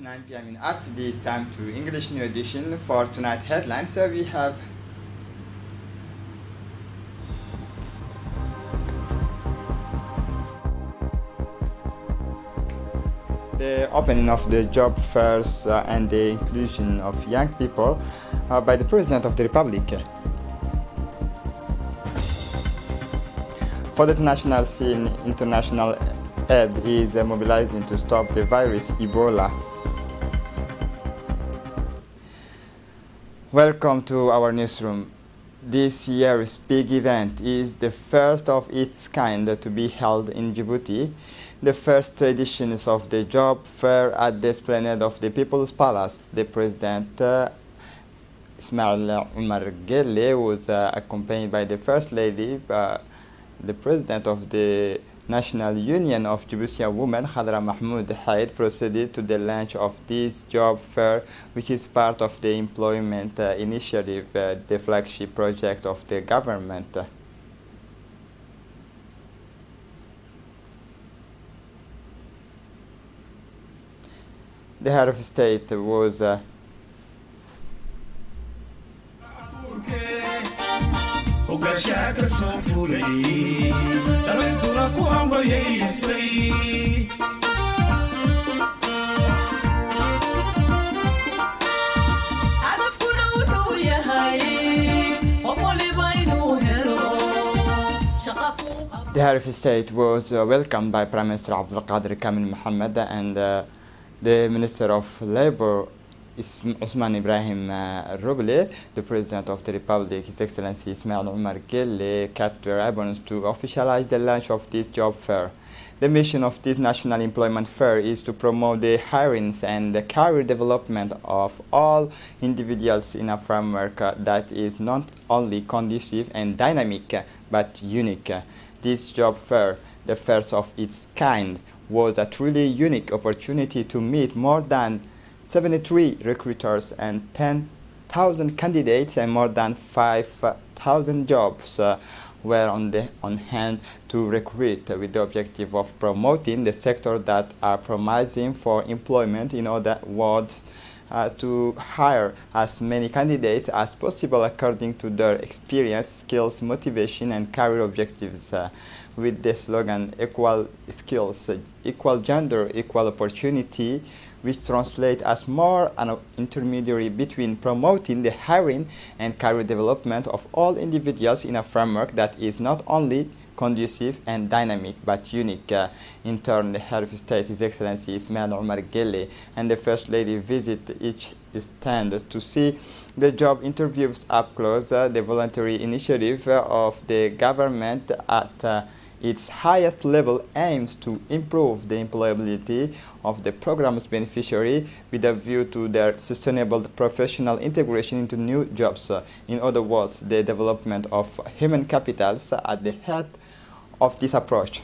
9 p.m. in RTD. It's time to English New Edition for tonight headlines. So we have the opening of the job fairs and the inclusion of young people by the President of the Republic. For the international scene, international aid is mobilizing to stop the virus Ebola. Welcome to our newsroom. This year's big event is the first of its kind to be held in Djibouti. The first editions of the job fair at the Esplanade of the People's Palace. The President Ismail Omar Guelleh was accompanied by the First Lady, the President of the National Union of Djiboutian Women, Khadra Mahmoud Haid, proceeded to the launch of this job fair, which is part of the employment initiative, the flagship project of the government. The head of state was the head of state was welcomed by Prime Minister Abdul Qadir Kamil Mohammed and the Minister of Labour Osman Ibrahim Roble. The President of the Republic, His Excellency Ismail Omar Guelleh, cut the ribbons to officialize the launch of this job fair. The mission of this National Employment Fair is to promote the hiring and the career development of all individuals in a framework that is not only conducive and dynamic, but unique. This job fair, the first of its kind, was a truly unique opportunity to meet more than 73 recruiters and 10,000 candidates, and more than 5,000 jobs were on hand to recruit, with the objective of promoting the sector that are promising for employment. In other words, to hire as many candidates as possible according to their experience, skills, motivation, and career objectives. With the slogan "Equal Skills, Equal Gender, Equal Opportunity," which translates as more an intermediary between promoting the hiring and career development of all individuals in a framework that is not only conducive and dynamic but unique. In turn, the head of state, His Excellency Ismail Omar Guelleh, and the First Lady visit each stand to see the job interviews up close. The voluntary initiative of the government at its highest level aims to improve the employability of the program's beneficiary with a view to their sustainable professional integration into new jobs. In other words, the development of human capitals at the head of this approach.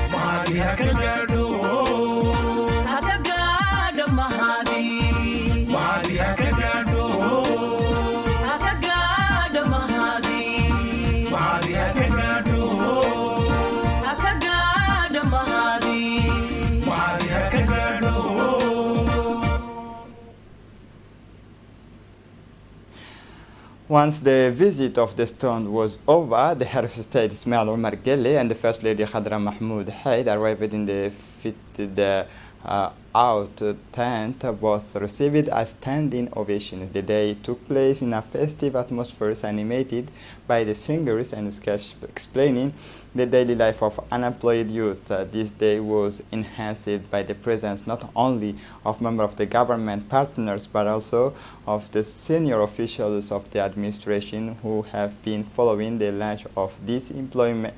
Mahadi hakagado Once the visit of the stone was over, the head of state Ismail Omar Guelleh and the First Lady Khadra Mahmoud Haid arrived in the fitted out tent, both received a standing ovations. The day took place in a festive atmosphere animated by the singers and sketch explaining the daily life of unemployed youth. This day was enhanced by the presence not only of members of the government partners but also of the senior officials of the administration who have been following the launch of this employment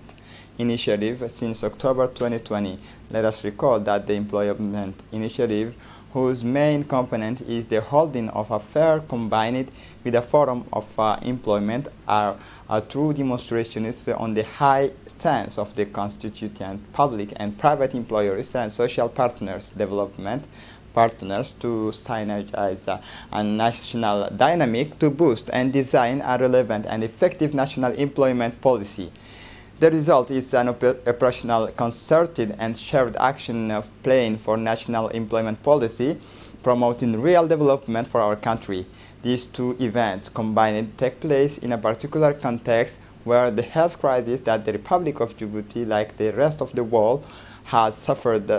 initiative since October 2020. Let us recall that the employment initiative, whose main component is the holding of a fair combined with a forum of employment, are true demonstrations on the high stance of the constituent public and private employers and social partners, development partners, to synergize a national dynamic to boost and design a relevant and effective national employment policy. The result is an operational, concerted and shared action plan for national employment policy, promoting real development for our country. These two events combined take place in a particular context where the health crisis that the Republic of Djibouti, like the rest of the world, has suffered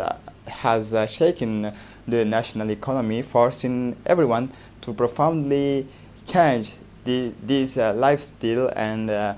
has shaken the national economy, forcing everyone to profoundly change this lifestyle and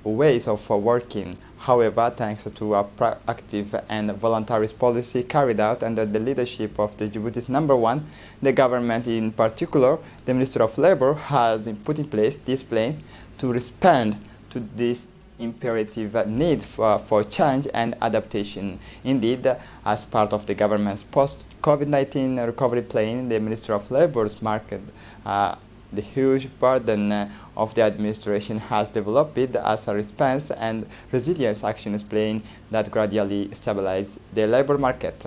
ways of working. However, thanks to a proactive and voluntarist policy carried out under the leadership of the Djibouti's number one, the government, in particular the Minister of Labor, has put in place this plan to respond to this imperative need for change and adaptation. Indeed, as part of the government's post-COVID-19 recovery plan, the Minister of Labor's marked the huge burden of the administration has developed as a response and resilience action plan that gradually stabilize the labor market.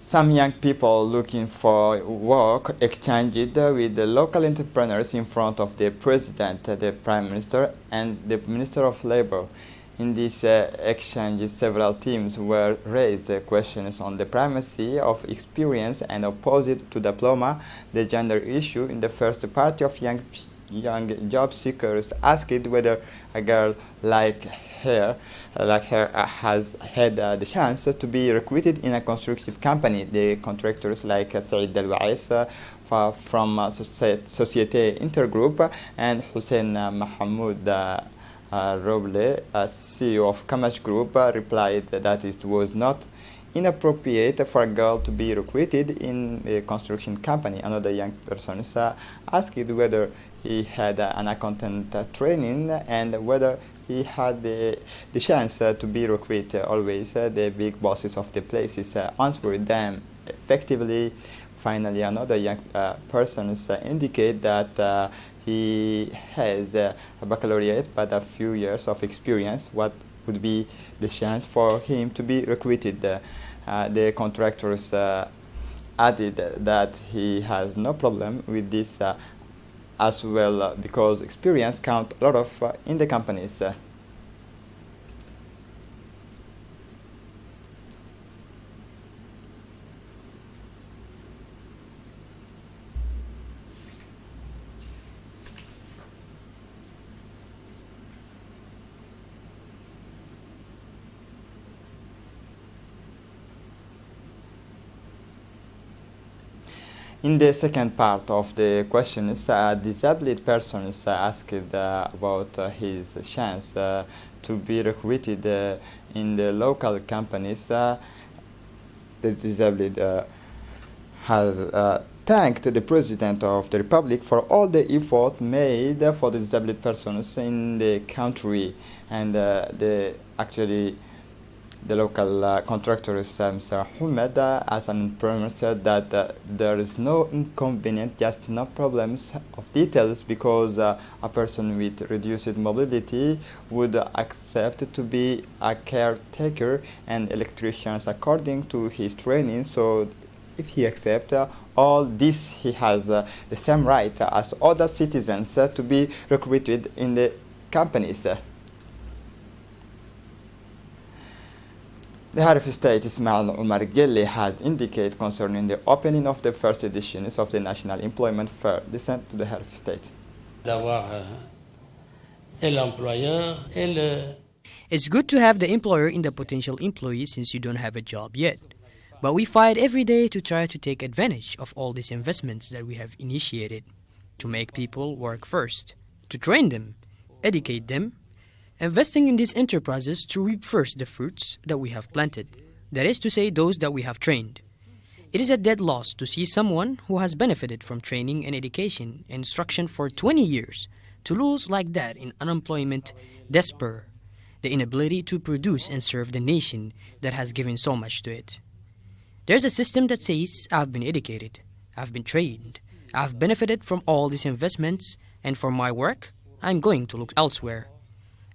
Some young people looking for work exchanged with the local entrepreneurs in front of the President, the Prime Minister, and the Minister of Labor. In this exchange, several themes were raised, questions on the primacy of experience and opposite to diploma, the gender issue in the first party of young job seekers asked whether a girl like her has had the chance to be recruited in a constructive company. The contractors like Saïd Al-Wais from Société Intergroup and Hussein Mahmoud Roble, CEO of Kamash Group, replied that it was not inappropriate for a girl to be recruited in a construction company. Another young person asked whether he had an accountant training and whether he had the chance to be recruited. Always the big bosses of the places answered them effectively. Finally, another young person indicate that he has a baccalaureate but a few years of experience. What would be the chance for him to be recruited? The contractors added that he has no problem with this as well because experience counts a lot of in the companies. In the second part of the questions, a disabled person is asked about his chance to be recruited in the local companies. The disabled has thanked the President of the Republic for all the effort made for the disabled persons in the country, and the local contractors, Mr. Ahmed, as an entrepreneur, said that there is no inconvenience, just no problems of details, because a person with reduced mobility would accept to be a caretaker and electricians according to his training. So if he accepts all this, he has the same right as other citizens to be recruited in the companies. The Head of State Ismail Omar Gelle has indicated concerning the opening of the first editions of the National Employment Fair. Listen to the Head of State. D'avoir et l'employeur et le. It's good to have the employer in the potential employee since you don't have a job yet. But we fight every day to try to take advantage of all these investments that we have initiated, to make people work first, to train them, educate them, investing in these enterprises to reap first the fruits that we have planted, that is to say, those that we have trained. It is a dead loss to see someone who has benefited from training and education and instruction for 20 years to lose like that in unemployment, despair, the inability to produce and serve the nation that has given so much to it. There's a system that says, I've been educated, I've been trained, I've benefited from all these investments, and for my work, I'm going to look elsewhere.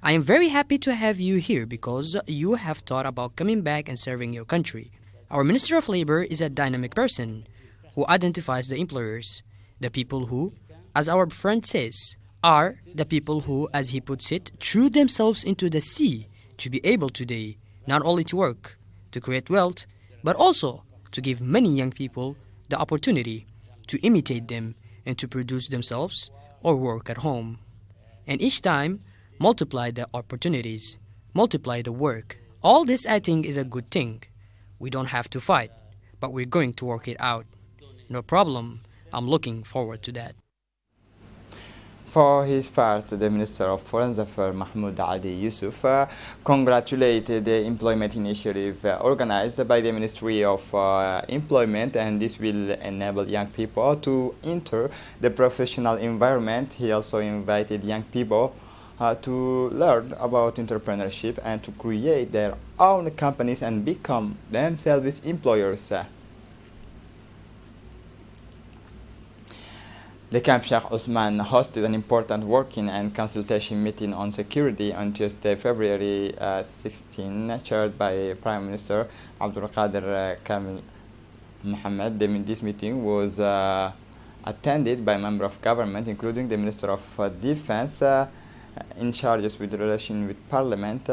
I am very happy to have you here because you have thought about coming back and serving your country. Our Minister of Labor is a dynamic person who identifies the employers, the people who, as our friend says, are the people who, as he puts it, threw themselves into the sea to be able today not only to work, to create wealth, but also to give many young people the opportunity to imitate them and to produce themselves or work at home. And each time, multiply the opportunities, multiply the work. All this, I think, is a good thing. We don't have to fight, but we're going to work it out. No problem. I'm looking forward to that. For his part, the Minister of Foreign Affairs, Mahmoud Ali Yusuf, congratulated the employment initiative organized by the Ministry of Employment, and this will enable young people to enter the professional environment. He also invited young people to learn about entrepreneurship and to create their own companies and become themselves employers. The Camp Sheikh Osman hosted an important working and consultation meeting on security on Tuesday, February 16, chaired by Prime Minister Abdul Qadir Kamil Mohammed. This meeting was attended by members of government, including the Minister of Defense, in charges with relation with Parliament,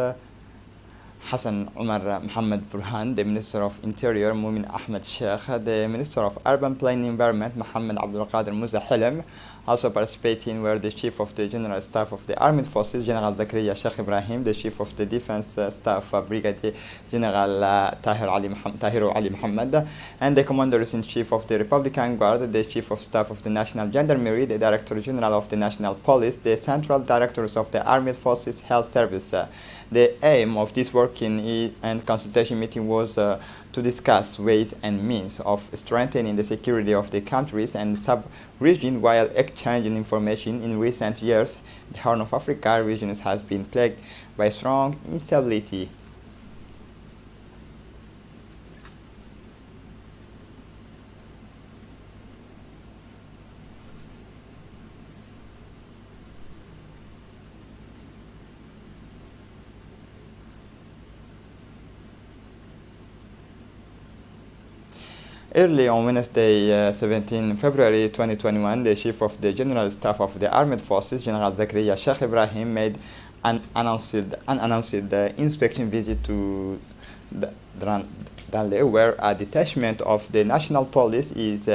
Hassan Umar Mohammed Burhan, the Minister of Interior, Mumin Ahmed Sheikh, the Minister of Urban Planning Environment, Mohammed Abdul Qadir Muzahilim. Also participating were the Chief of the General Staff of the Armed Forces, General Zakaria Sheikh Ibrahim, the Chief of the Defense Staff, Brigadier General Tahiru Ali Muhammad, and the Commanders-in-Chief of the Republican Guard, the Chief of Staff of the National Gendarmerie, the Director General of the National Police, the Central Directors of the Armed Forces Health Service. The aim of this working and consultation meeting was to discuss ways and means of strengthening the security of the countries and sub-region while exchanging information. In recent years, the Horn of Africa region has been plagued by strong instability. Early on Wednesday, 17 February 2021, the Chief of the General Staff of the Armed Forces, General Zakaria Sheikh Ibrahim, made an unannounced inspection visit to Danley, where a detachment of the National Police is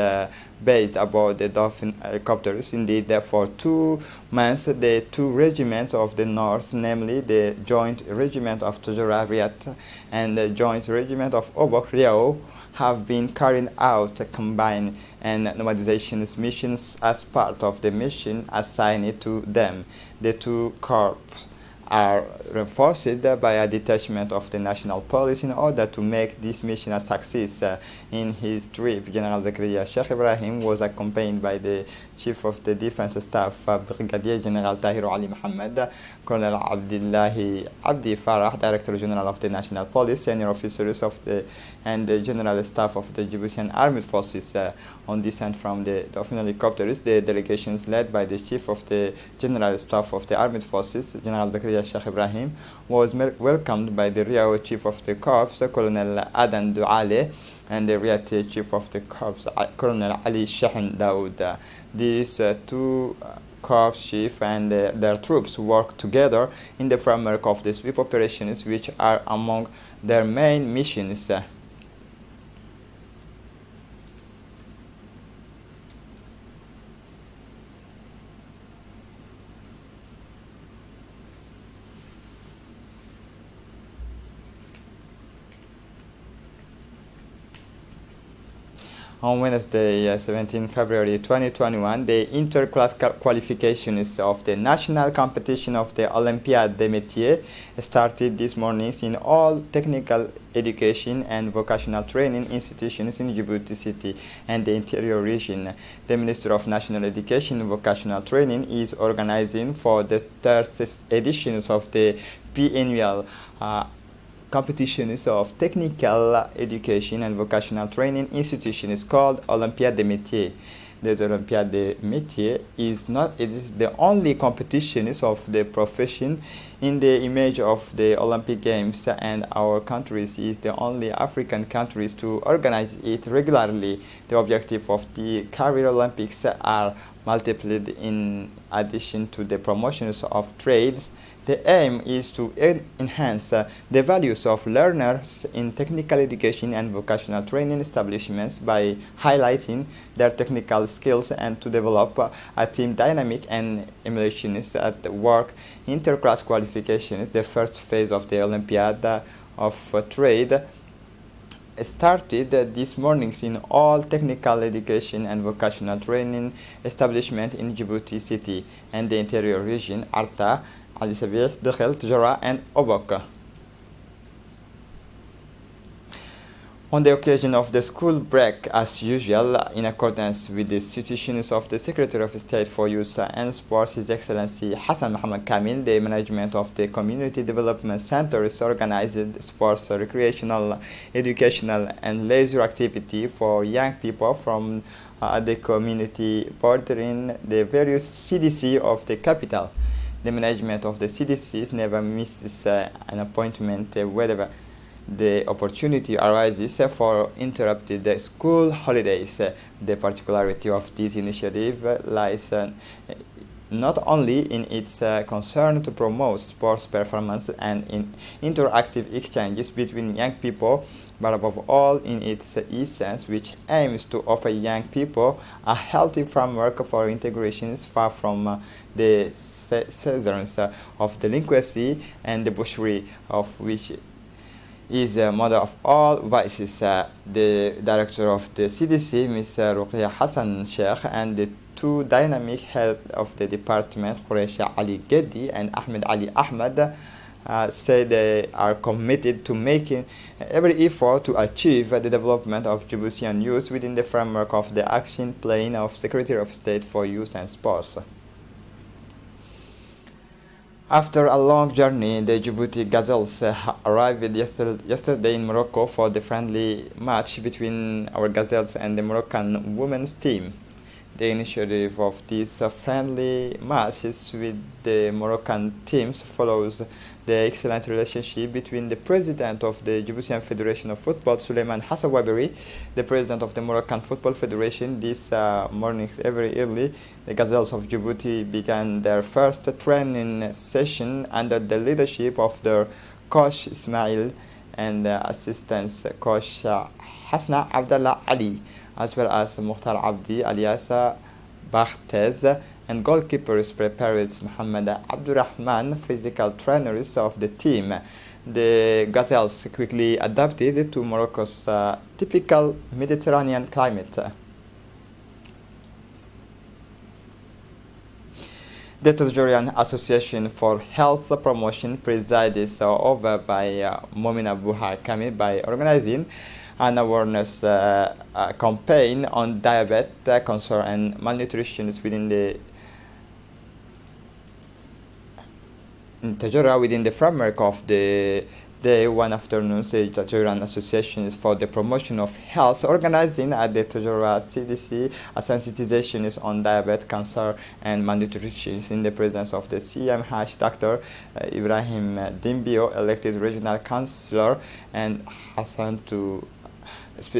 based aboard the Dolphin helicopters. Indeed, for 2 months, the 2 regiments of the North, namely the Joint Regiment of Tujura Riyat and the Joint Regiment of Obok Riau, have been carrying out combined and normalization missions as part of the mission assigned to them. The 2 corps are reinforced by a detachment of the National Police in order to make this mission a success. In his trip, General Zakaria Sheikh Ibrahim was accompanied by the Chief of the Defense Staff, Brigadier General Tahiru Ali Muhammad, Colonel Abdullahi Abdi Farah, Director General of the National Police, senior officers of and the General Staff of the Djiboutian Armed Forces. On descent from the Dolphin helicopters, the delegations led by the Chief of the General Staff of the Armed Forces, General Zakaria Ruqayya Sheikh Ibrahim was welcomed by the Riyadh Chief of the Corps, Colonel Adan Douale, and the Riyadh Chief of the Corps, Colonel Ali Shahin Daoud. These two Corps chief and their troops work together in the framework of the sweep operations, which are among their main missions. On Wednesday, 17 February 2021, the inter-class qualifications of the national competition of the Olympiade des Métiers started this morning in all technical education and vocational training institutions in Djibouti City and the interior region. The Minister of National Education and Vocational Training is organizing for the third editions of the biennial competitions of technical education and vocational training institutions called Olympiade des Métiers. The Olympiade des Métiers is the only competitions of the profession in the image of the Olympic Games, and our countries is the only African countries to organize it regularly. The objective of the Career Olympics are multiplied in addition to the promotions of trades. The aim is to enhance the values of learners in technical education and vocational training establishments by highlighting their technical skills and to develop a team dynamic and emulations at work. Interclass qualifications, the first phase of the Olympiad of Trade, started this morning in all technical education and vocational training establishments in Djibouti City and the interior region, Arta, Ali Sabih, Dakhel, Tjara, and Obok. On the occasion of the school break, as usual, in accordance with the institutions of the Secretary of State for Youth and Sports, His Excellency Hassan Mohammed Kamil, the management of the Community Development Centers organized sports, recreational, educational, and leisure activity for young people from the community bordering the various CDC of the capital. The management of the CDCs never misses an appointment wherever the opportunity arises for interrupted school holidays. The particularity of this initiative lies not only in its concern to promote sports performance and in interactive exchanges between young people, but above all in its essence, which aims to offer young people a healthy framework for integrations far from the seasons of delinquency and debauchery, of which is the mother of all vices. The director of the CDC, Ms. Ruqayya Hassan Sheikh, and the two dynamic heads of the department, Quraisha Ali Geddi and Ahmed Ali Ahmed, say they are committed to making every effort to achieve the development of Djiboutian youth within the framework of the action plan of Secretary of State for Youth and Sports. After a long journey, the Djibouti Gazelles arrived yesterday in Morocco for the friendly match between our Gazelles and the Moroccan women's team. The initiative of these friendly matches with the Moroccan teams follows the excellent relationship between the president of the Djiboutian Federation of Football, Suleiman Hassawaberi, the president of the Moroccan Football Federation. This morning, very early, the Gazelles of Djibouti began their first training session under the leadership of their coach Ismail and assistant coach Hasna Abdallah Ali, as well as Mukhtar Abdi alias Bakhtez, and goalkeepers prepared Muhammad Abdurrahman, physical trainers of the team. The Gazelles quickly adapted to Morocco's typical Mediterranean climate. The Tanzanian Association for Health Promotion presided over by Momina Buha Kamil by organizing an awareness campaign on diabetes, cancer, and malnutrition within the Tajora within the framework of the Day, one afternoon, the Tajoran Association is for the Promotion of Health, organizing at the Tajora CDC a sensitization is on diabetes, cancer, and malnutrition in the presence of the CM Dr. Ibrahim Dimbio, elected regional councillor, and Hassan to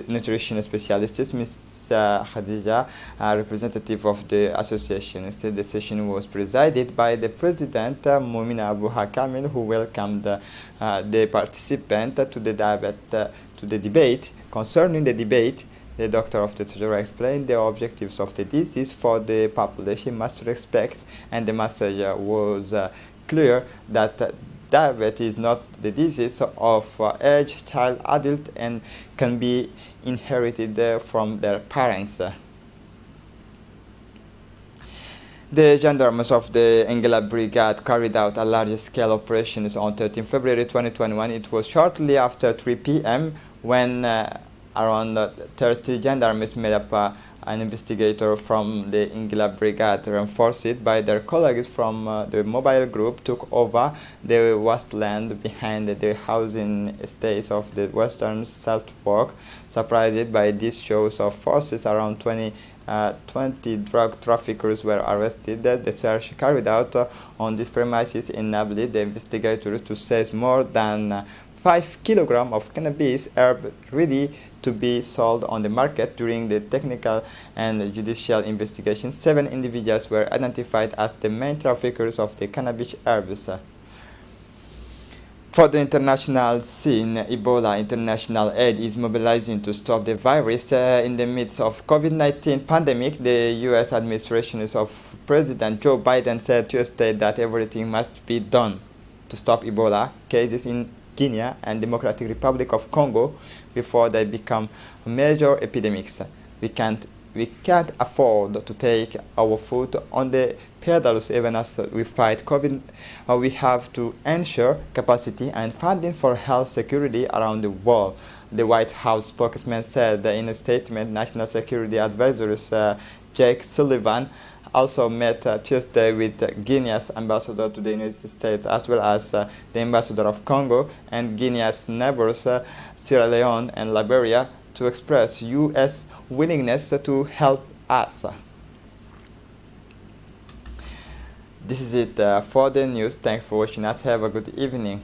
nutrition specialist, Ms. Khadija, representative of the association. Instead, the session was presided by the president, Mumina Abu Hakamil, who welcomed the participant to the debate. Concerning the debate, the doctor of the Tajora explained the objectives of the disease for the population must respect, and the message was clear that diabetes is not the disease of age, child, adult, and can be inherited from their parents. The gendarmes of the Anglais Brigade carried out a large-scale operation on 13 February 2021. It was shortly after 3 p.m. when around 30 gendarmes made up an investigator from the Anglais Brigade, reinforced by their colleagues from the mobile group, took over the wasteland behind the housing estates of the Western Southwark. Surprised by these shows of forces, around 20 drug traffickers were arrested. The search carried out on these premises enabled the investigators to seize more than 5 kilograms of cannabis herb ready to be sold on the market. During the technical and judicial investigation, 7 individuals were identified as the main traffickers of the cannabis herbs. For the international scene, Ebola international aid is mobilizing to stop the virus. In the midst of COVID-19 pandemic, the U.S. administration of President Joe Biden said Tuesday that everything must be done to stop Ebola cases in Guinea and Democratic Republic of Congo before they become major epidemics. We can't afford to take our foot on the pedals even as we fight COVID. We have to ensure capacity and funding for health security around the world. The White House spokesman said in a statement. National Security Advisor Jake Sullivan also met Tuesday with Guinea's ambassador to the United States, as well as the ambassador of Congo and Guinea's neighbors Sierra Leone and Liberia, to express U.S. willingness to help us. This is it for the news. Thanks for watching us. Have a good evening.